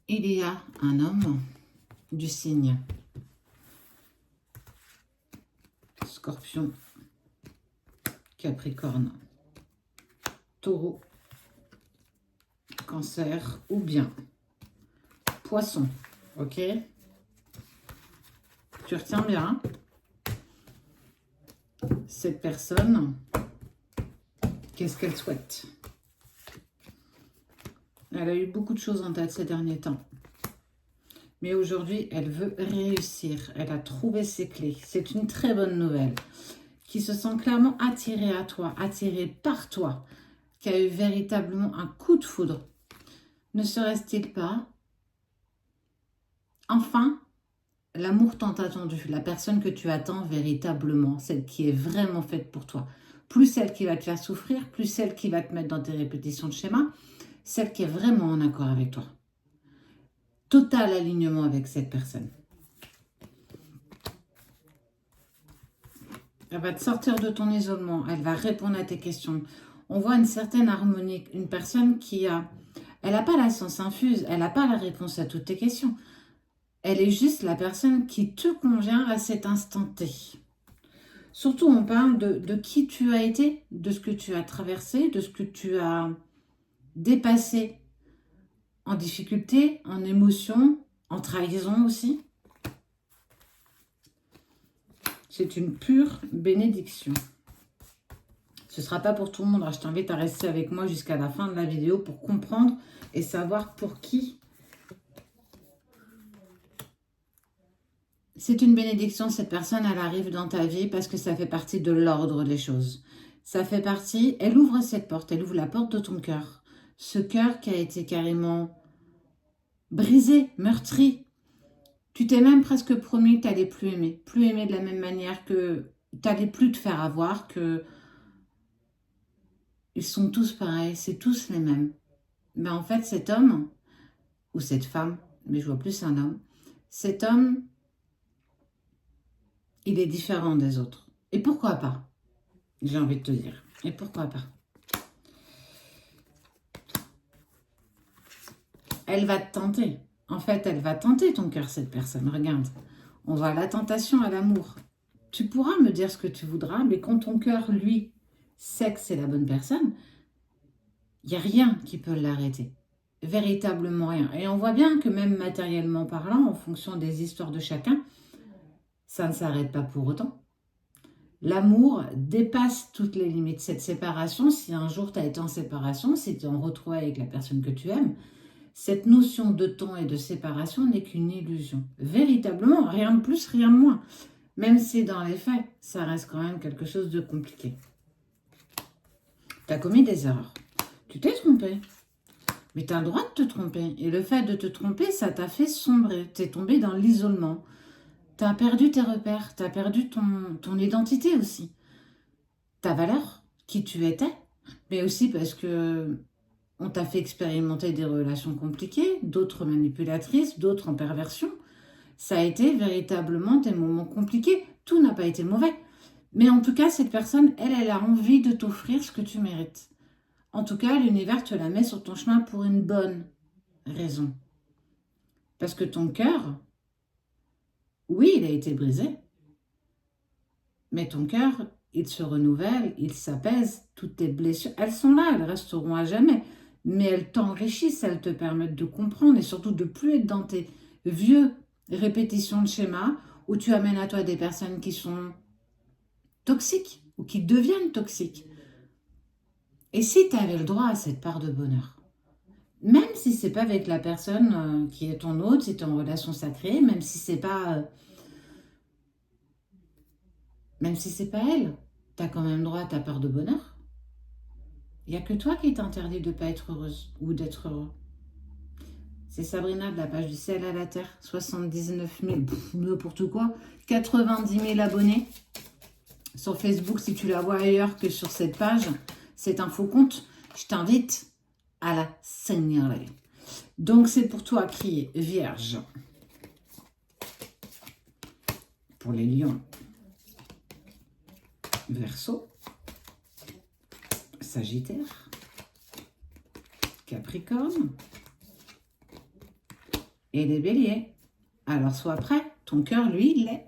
Il y a un homme du signe Scorpion, Capricorne, Taureau, Cancer ou bien Poisson. Ok? Tu retiens bien. Cette personne, qu'est-ce qu'elle souhaite? Elle a eu beaucoup de choses en tête ces derniers temps. Mais aujourd'hui, elle veut réussir. Elle a trouvé ses clés. C'est une très bonne nouvelle. Qui se sent clairement attirée à toi, attirée par toi. Qui a eu véritablement un coup de foudre. Ne serait-il pas? Enfin, l'amour tant attendu. La personne que tu attends véritablement. Celle qui est vraiment faite pour toi. Plus celle qui va te faire souffrir, plus celle qui va te mettre dans tes répétitions de schéma. Celle qui est vraiment en accord avec toi. Total alignement avec cette personne. Elle va te sortir de ton isolement. Elle va répondre à tes questions. On voit une certaine harmonie. Une personne qui a... Elle n'a pas la science infuse. Elle n'a pas la réponse à toutes tes questions. Elle est juste la personne qui te convient à cet instant T. Surtout, on parle de qui tu as été, de ce que tu as traversé, de ce que tu as dépassé en difficulté, en émotion, en trahison aussi. C'est une pure bénédiction. Ce ne sera pas pour tout le monde. Je t'invite à rester avec moi jusqu'à la fin de la vidéo pour comprendre et savoir pour qui. C'est une bénédiction. Cette personne, elle arrive dans ta vie parce que ça fait partie de l'ordre des choses. Ça fait partie... Elle ouvre cette porte. Elle ouvre la porte de ton cœur. Ce cœur qui a été carrément brisé, meurtri. Tu t'es même presque promis que tu n'allais plus aimer. Plus aimer de la même manière, que tu n'allais plus te faire avoir, que ils sont tous pareils, c'est tous les mêmes. Mais en fait, cet homme, ou cette femme, mais je vois plus un homme, cet homme, il est différent des autres. Et pourquoi pas? J'ai envie de te dire. Et pourquoi pas? Elle va te tenter. En fait, elle va tenter ton cœur, cette personne. Regarde, on voit la tentation à l'amour. Tu pourras me dire ce que tu voudras, mais quand ton cœur, lui, sait que c'est la bonne personne, il n'y a rien qui peut l'arrêter. Véritablement rien. Et on voit bien que même matériellement parlant, en fonction des histoires de chacun, ça ne s'arrête pas pour autant. L'amour dépasse toutes les limites. Cette séparation, si un jour tu as été en séparation, si tu es en retrouvailles avec la personne que tu aimes, cette notion de temps et de séparation n'est qu'une illusion. Véritablement, rien de plus, rien de moins. Même si dans les faits, ça reste quand même quelque chose de compliqué. Tu as commis des erreurs. Tu t'es trompé. Mais tu as le droit de te tromper. Et le fait de te tromper, ça t'a fait sombrer. Tu es tombé dans l'isolement. Tu as perdu tes repères. Tu as perdu ton identité aussi. Ta valeur, qui tu étais. Mais aussi parce que on t'a fait expérimenter des relations compliquées, d'autres manipulatrices, d'autres en perversion. Ça a été véritablement des moments compliqués. Tout n'a pas été mauvais. Mais en tout cas, cette personne, elle a envie de t'offrir ce que tu mérites. En tout cas, l'univers te la met sur ton chemin pour une bonne raison. Parce que ton cœur, oui, il a été brisé. Mais ton cœur, il se renouvelle, il s'apaise. Toutes tes blessures, elles sont là, elles resteront à jamais. Mais elles t'enrichissent, elles te permettent de comprendre et surtout de plus être dans tes vieux répétitions de schémas où tu amènes à toi des personnes qui sont toxiques ou qui deviennent toxiques. Et si tu avais le droit à cette part de bonheur, même si c'est pas avec la personne qui est ton autre, si tu es en relation sacrée, même si c'est pas elle, tu as quand même droit à ta part de bonheur. Il n'y a que toi qui t'interdis de ne pas être heureuse ou d'être heureux. C'est Sabrina de la page du ciel à la terre, 79 000, n'importe quoi, 90 000 abonnés sur Facebook. Si tu la vois ailleurs que sur cette page, c'est un faux compte. Je t'invite à la signaler. Donc c'est pour toi qui es vierge. Pour les lions, Verseau, Sagittaire, Capricorne, et les béliers. Alors sois prêt, ton cœur, lui, il l'est.